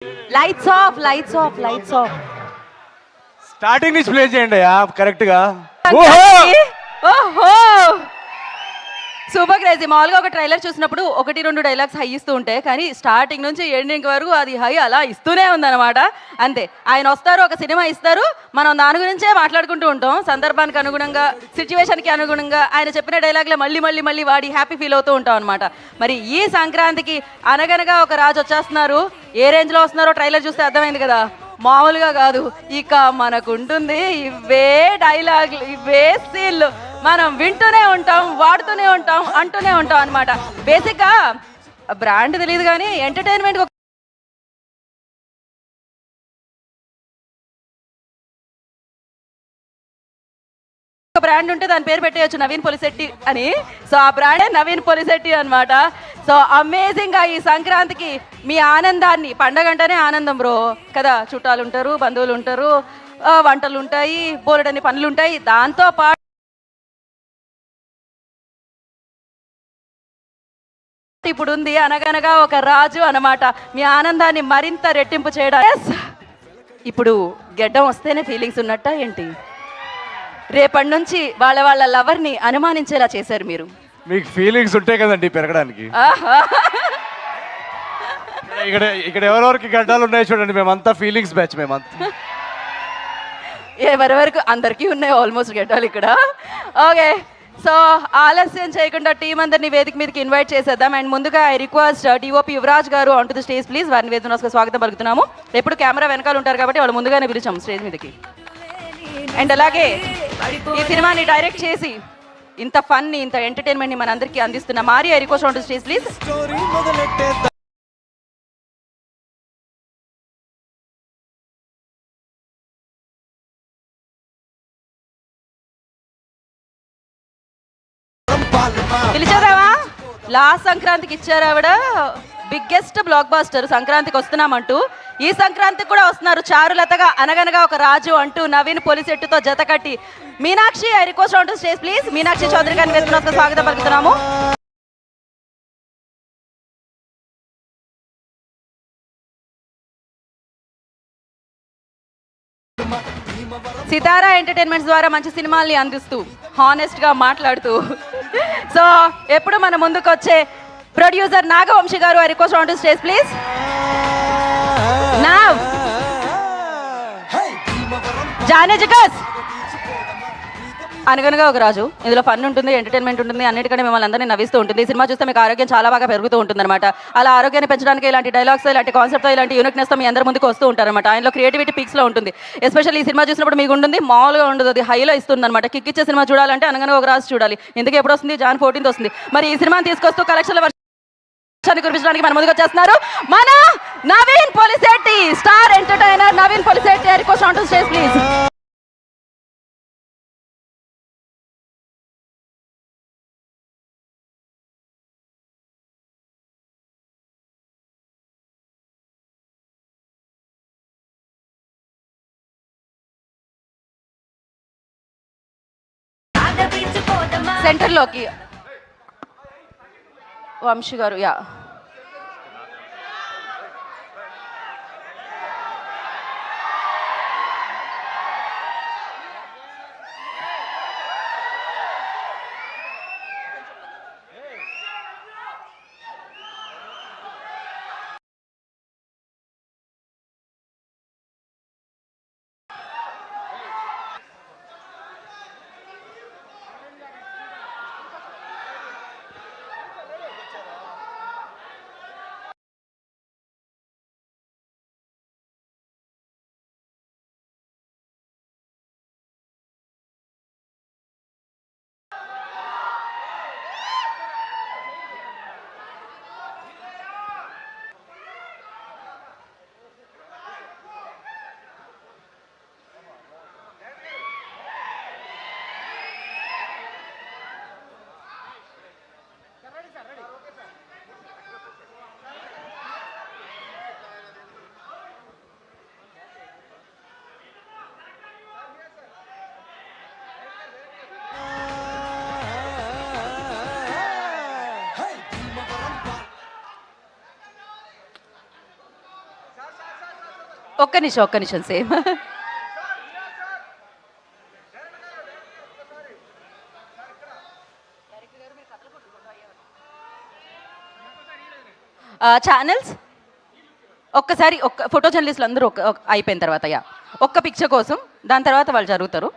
Lights off, lights off, lights off. Starting నుంచి play చేయండి correct గా. ఓహో సూపర్ క్రేజీ. మామూలుగా ఒక ట్రైలర్ చూసినప్పుడు 1-2 డైలాగ్స్ హై ఇస్తూ ఉంటాయి, కానీ స్టార్టింగ్ నుంచి ఎండింగ్ వరకు అది హై అలా ఇస్తూనే ఉందన్నమాట. అంతే, ఆయన వస్తారు, ఒక సినిమా ఇస్తారు, మనం దాని గురించే మాట్లాడుకుంటూ ఉంటాం. సందర్భానికి అనుగుణంగా, సిచ్యువేషన్కి అనుగుణంగా ఆయన చెప్పిన డైలాగ్లే మళ్ళీ మళ్ళీ మళ్ళీ వాడి హ్యాపీ ఫీల్ అవుతూ ఉంటాం అనమాట. మరి ఈ సంక్రాంతికి అనగనగా ఒక రాజు వచ్చేస్తున్నారు. ఏ రేంజ్లో వస్తున్నారో ట్రైలర్ చూస్తే అర్థమైంది కదా, మామూలుగా కాదు. ఇక మనకుంటుంది ఇవే డైలాగ్లు, ఇవే సీన్లు, మనం వింటూనే ఉంటాం, వాడుతూనే ఉంటాం, అంటూనే ఉంటాం అనమాట. బేసిక్గా బ్రాండ్ తెలియదు కానీ ఎంటర్టైన్మెంట్ బ్రాండ్ ఉంటే దాని పేరు పెట్టేయచ్చు, నవీన్ పొలిశెట్టి అని. సో ఆ బ్రాండే నవీన్ పొలిశెట్టి అనమాట. సో అమేజింగ్గా ఈ సంక్రాంతికి మీ ఆనందాన్ని, పండగ అంటేనే ఆనందం బ్రో కదా, చుట్టాలు ఉంటారు, బంధువులు ఉంటారు, వంటలు ఉంటాయి, బోలెడన్ని పనులు ఉంటాయి. దాంతో పాటు ఇప్పుడు ఉంది అనగనగా ఒక రాజు అనమాట, మీ ఆనందాన్ని మరింత రెట్టింపు చేయడానికి. ఇప్పుడు గెడ్డం వస్తేనే ఫీలింగ్స్ ఉన్నట్ట ఏంటి? రేపటి నుంచి వాళ్ళ లవర్ని అనుమానించేలా చేశారు మీరు. మీకు ఫీలింగ్స్ ఉంటాయి కదండి పెరగడానికి. ఇక్కడ ఇక్కడ ఎవరెవరికి గడ్డాలు ఉన్నాయి చూడండి, మేమంతా ఫీలింగ్స్ బ్యాచ్. మేమంతా ఎవరెవరికి, అందరికీ ఉన్నాయి ఆల్మోస్ట్ గడ్డాలు ఇక్కడ. ఓకే, సో ఆలస్యం చేయకుండా టీం అందరినీ వేదిక మీదకి ఇన్వైట్ చేసేద్దాం. అండ్ ముందుగా ఐ రిక్వెస్ట్ డిఓపి యువరాజ్ గారు on to the stage please. వారిని వేదిక స్వాగతం పలుకుతున్నాము. ఎప్పుడు కెమెరా వెనకాల ఉంటారు కాబట్టి వాళ్ళు ముందుగానే పిలిచాము స్టేజ్ మీదకి. అండ్ అలాగే ఈ సినిమాని డైరెక్ట్ చేసి ఇంత ఫన్ ని, ఇంత ఎంటర్టైన్మెంట్ ని మన అందరికీ అందిస్తున్న మారి I request on to stage please. పిలిచారావా? లాస్ట్ సంక్రాంతికి ఇచ్చారు ఆవిడ బిగ్గెస్ట్ బ్లాక్ బాస్టర్ సంక్రాంతికి వస్తున్నామంటూ. ఈ సంక్రాంతికి కూడా వస్తున్నారు చారులతగా అనగనగా ఒక రాజు అంటూ నవీన్ పొలిశెట్టితో జత కట్టి. Meenakshi I request on to stage please. Meenakshi Chaudhary గారిని వేదిక స్వాగతం పలుకుతున్నాము. సితారా ఎంటర్టైన్మెంట్స్ ద్వారా మంచి సినిమాల్ని అందిస్తూ, హానెస్ట్ గా మాట్లాడుతూ, సో ఎప్పుడు మన ముందుకు వచ్చే producer Nagavamsi garu I request on to stage please. Now జానేజికస్ అనగనగా ఒక రాజు. ఇందులో ఫన్ ఉంటుంది, ఎంటర్టైన్మెంట్ ఉంటుంది, అన్నిటికంటే మిమ్మల్ని అందరినీ నవ్విస్తూ ఉంటుంది. సినిమా చూస్తే మీకు ఆరోగ్యం చాలా బాగా పెరుగుతూ ఉంటుంది అనమాట. అలా ఆరోగ్యాన్ని పెంచడానికి ఇలాంటి డైలాగ్స్, ఇలాంటి కాన్సెప్ట్, ఇలాంటి యూనిక్నెస్తో మీ అందరి ముందుకు వస్తూ ఉంటారనమాట. ఆయనలో క్రియేటివిటీ పీక్స్లో ఉంటుంది. ఎస్పెషల్లీ ఈ సినిమా చూసినప్పుడు మీకు ఉంటుంది, మామూలుగా ఉండదు, అది హైలో ఇస్తుంది అనమాట. కిక్ ఇచ్చే సినిమా చూడాలంటే అనగనగా ఒక రాజు చూడాలి. ఇందుకే ఎప్పుడు వస్తుంది? Jan 14th వస్తుంది. మరి ఈ సినిమాని తీసుకొస్తూ కలెక్షన్ల వర్షాన్ని కురిపించడానికి మన ముందుకు వచ్చేస్తున్నారు మన Naveen Polishetty, star entertainer Naveen Polishetty. I request on to stage please. సెంటర్లోకి వంశీ గారు. యా, ఒక్క నిమిషం సేమ్. ఛానల్స్ ఒక్కసారి ఫోటో జర్నలిస్టులు అందరూ అయిపోయిన తర్వాత ఒక్క పిక్చర్ కోసం, దాని తర్వాత వాళ్ళు జరుగుతారు.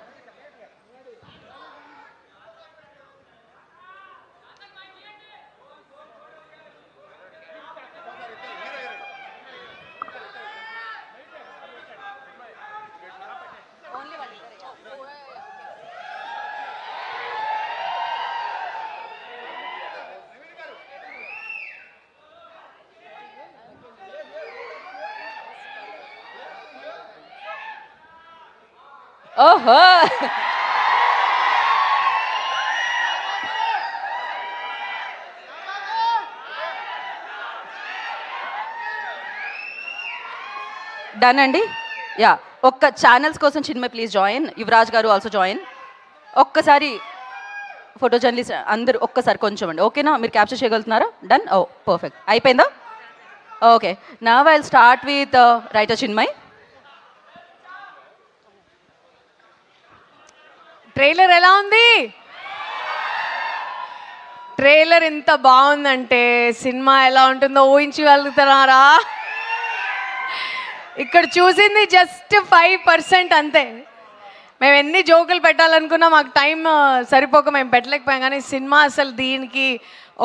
ఓహో, డన్ అండి. ఒక్క ఛానల్స్ కోసం చిన్మయ్ ప్లీజ్ జాయిన్, యువరాజ్ గారు ఆల్సో జాయిన్. ఒక్కసారి ఫోటో జర్నలిస్ట్ అందరూ ఒక్కసారి కొంచెం అండి, ఓకేనా? మీరు క్యాప్చర్ చేయగలుగుతున్నారా? డన్. ఓ పర్ఫెక్ట్, అయిపోయిందా? Okay, now I will start with writer Chinmay. Trailer ఎలా ఉంది? ట్రైలర్ ఎంత బాగుందంటే సినిమా ఎలా ఉంటుందో ఊహించగలుగుతున్నారా? ఇక్కడ చూసింది జస్ట్ 5% అంతే. మేము ఎన్ని జోకులు పెట్టాలనుకున్నా మాకు టైం సరిపోక మేము పెట్టలేకపోయాం, కానీ సినిమా అసలు దీనికి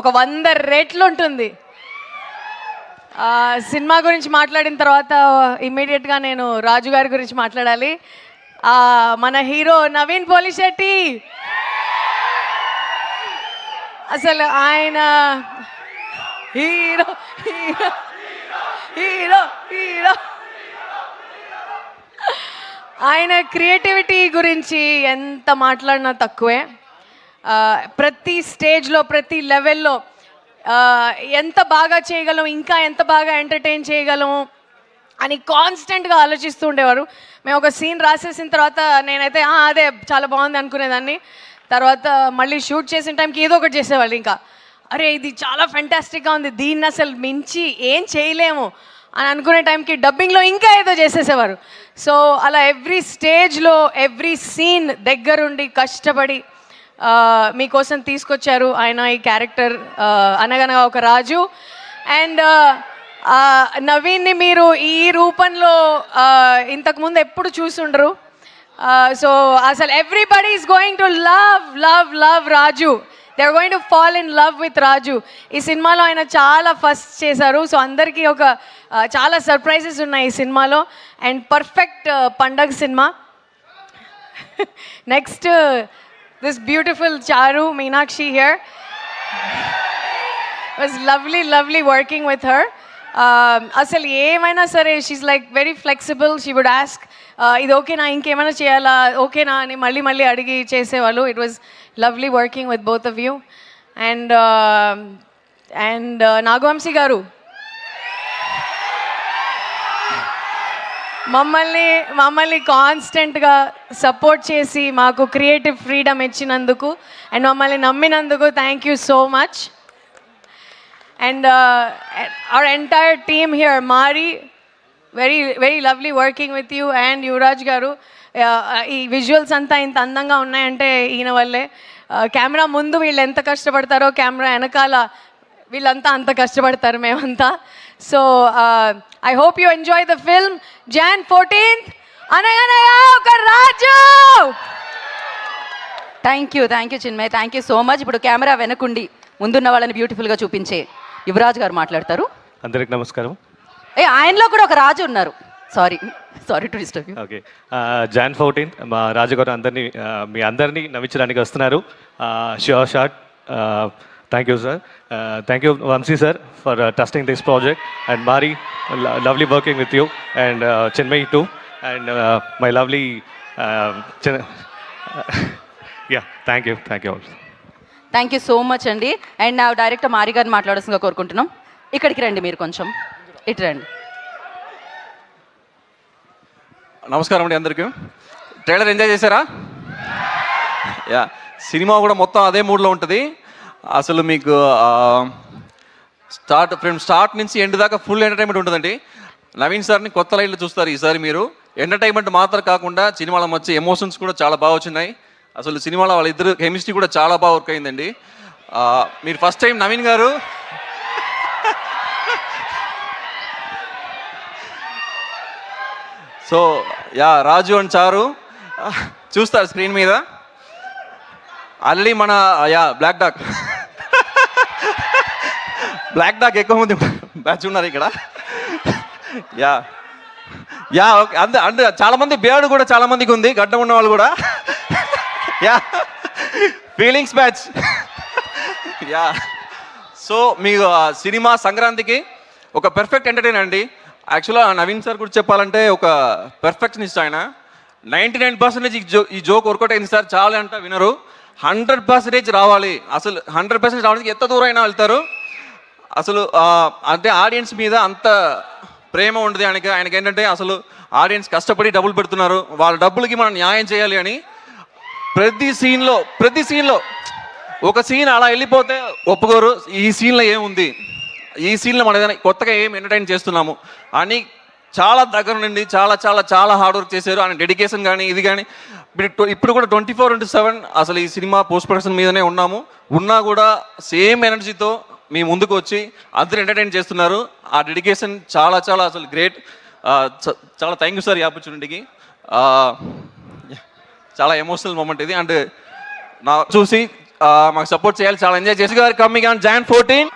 ఒక 100 రెట్లు ఉంటుంది. సినిమా గురించి మాట్లాడిన తర్వాత ఇమ్మీడియట్గా నేను రాజు గారి గురించి మాట్లాడాలి. మన హీరో నవీన్ పోలిశెట్టి, అసలు ఆయన హీరో హీరో హీరో హీరో ఆయన క్రియేటివిటీ గురించి ఎంత మాట్లాడినా తక్కువే. ప్రతి స్టేజ్లో ప్రతి లెవెల్లో ఎంత బాగా చేయగలం, ఇంకా ఎంత బాగా ఎంటర్టైన్ చేయగలం అని కాన్స్టెంట్గా ఆలోచిస్తూ ఉండేవారు. మేము ఒక సీన్ రాసేసిన తర్వాత నేనైతే అదే చాలా బాగుంది అనుకునేదాన్ని. తర్వాత మళ్ళీ షూట్ చేసిన టైంకి ఏదో ఒకటి చేసేవాళ్ళు. ఇంకా అరే ఇది చాలా ఫెంటాస్టిక్గా ఉంది, దీన్ని అసలు మించి ఏం చేయలేము అని అనుకునే టైంకి డబ్బింగ్లో ఇంకా ఏదో చేసేసేవారు. సో అలా ఎవ్రీ స్టేజ్లో ఎవ్రీ సీన్ దగ్గరుండి కష్టపడి మీకోసం తీసుకొచ్చారు ఆయన ఈ క్యారెక్టర్ అనగనగా ఒక రాజు. అండ్ నవీన్ని మీరు ఈ రూపంలో ఇంతకుముందు ఎప్పుడు చూసుండరు. సో అసలు everybody is going to love love love Raju. They are going to fall in love with Raju. ఈ సినిమాలో ఆయన చాలా ఫస్ట్ చేశారు. సో అందరికీ ఒక చాలా సర్ప్రైజెస్ ఉన్నాయి ఈ సినిమాలో. అండ్ పర్ఫెక్ట్ పండగ సినిమా. Next this beautiful Charu Meenakshi here. Was lovely working with her. అసలు ఏమైనా సరే she like very flexible. She would ask ఇది ఓకేనా, ఇంకేమైనా చేయాలా, ఓకేనా అని మళ్ళీ అడిగి చేసేవాళ్ళు. It was lovely working with both of you. And Nagavamsi గారు మమ్మల్ని కాన్స్టెంట్గా సపోర్ట్ చేసి మాకు క్రియేటివ్ ఫ్రీడమ్ ఇచ్చినందుకు అండ్ మమ్మల్ని నమ్మినందుకు thank you so much. And our entire team here, Mari, very lovely working with you, and Yuvraj garu. ఈ visuals అంతా ఇంత అందంగా ఉన్నాయంటే ఈయన వల్లే. కెమెరా ముందు వీళ్ళు ఎంత కష్టపడతారో కెమెరా వెనకాల వీళ్ళంతా అంత కష్టపడతారు మేమంతా. So I hope you enjoy the film. Jan 14th Anaganaga Oka Raju. Thank you Chinmay, thank you so much. ఇప్పుడు కెమెరా వెనకుండి ముందున్న వాళ్ళని బ్యూటిఫుల్గా చూపించే యువరాజ్ గారు మాట్లాడతారు. అందరికి నమస్కారం. ఆయనలో కూడా ఒక రాజు ఉన్నారు. Sorry to disturb you. Okay, Jan 14th మా రాజు గారు మీ అందరినీ నవ్వించడానికి వస్తున్నారు. Sure shot. Thank you sir. Thank you Vamsi sir for trusting this project. And Mari, lovely working with you. And Chinmay too. And my lovely thank you all. Thank you so much అండి. And నా director Mari గారిని మాట్లాడాల్సిందిగా కోరుకుంటున్నాం. ఇక్కడికి రండి, మీరు కొంచెం ఇటు రండి. నమస్కారం అండి అందరికీ. ట్రైలర్ ఎంజాయ్ చేశారా? సినిమా కూడా మొత్తం అదే మూడ్లో ఉంటుంది. అసలు మీకు స్టార్ట్ నుంచి ఎండ్ దాకా ఫుల్ ఎంటర్టైన్మెంట్ ఉంటుందండి. నవీన్ సార్ని కొత్త లైన్లో చూస్తారు ఈసారి మీరు. ఎంటర్టైన్మెంట్ మాత్రం కాకుండా సినిమాలో వచ్చే ఎమోషన్స్ కూడా చాలా బాగా వచ్చినాయి. అసలు సినిమాలో వాళ్ళిద్దరు కెమిస్ట్రీ కూడా చాలా బాగా వర్క్ అయిందండి. మీరు ఫస్ట్ టైం నవీన్ గారు సో యా రాజు అండ్ చారు చూస్తారు స్క్రీన్ మీద. ఆల్రెడీ మన యా బ్లాక్ డాగ్ ఎక్కువ మంది బ్యాచ్ ఉన్నారు ఇక్కడ. యా యా ఓకే అంటే చాలా మంది బేర్డు కూడా చాలా మందికి ఉంది, గడ్డం ఉన్న వాళ్ళు కూడా. Yeah feelings batch. Yeah so మీకు సినిమా సంక్రాంతికి ఒక పెర్ఫెక్ట్ ఎంటర్టైన్ అండి. యాక్చువల్గా నవీన్ సార్ గురించి చెప్పాలంటే ఒక పెర్ఫెక్షనిస్ట్ ఆయన. 99% ఈ జోక్ వర్కౌట్ అయింది సార్. చాలా అంట వినరు. 100% రావాలి. అసలు 100% రావడానికి ఎంత దూరం అయినా వెళ్తారు. అసలు అంటే ఆడియన్స్ మీద అంత ప్రేమ ఉండదు ఆయనకి ఏంటంటే అసలు ఆడియన్స్ కష్టపడి డబ్బులు పెడుతున్నారు, వాళ్ళ డబ్బులకి మనం న్యాయం చేయాలి అని ప్రతి సీన్లో ఒక సీన్ అలా వెళ్ళిపోతే ఒప్పుకోరు. ఈ సీన్లో ఏముంది, ఈ సీన్లో మనం ఏదైనా కొత్తగా ఏం ఎంటర్టైన్ చేస్తున్నాము అని చాలా దగ్గర నుండి చాలా చాలా చాలా హార్డ్ వర్క్ చేశారు. ఆయన డెడికేషన్ కానీ ఇది కానీ ఇప్పుడు కూడా 24/7 అసలు ఈ సినిమా పోస్ట్ ప్రొడక్షన్ మీదనే ఉన్నా కూడా సేమ్ ఎనర్జీతో మీ ముందుకు వచ్చి అందరూ ఎంటర్టైన్ చేస్తున్నారు. ఆ డెడికేషన్ చాలా చాలా అసలు గ్రేట్. చాలా థ్యాంక్ యూ సార్ ఈ ఆపర్చునిటీకి. చాలా ఎమోషనల్ మూమెంట్ ఇది. అండ్ నా చూసి మాకు సపోర్ట్ చేయాలి, చాలా ఎంజాయ్ చేసి గారు కమ్మింగ్ ఆన్ Jan 14.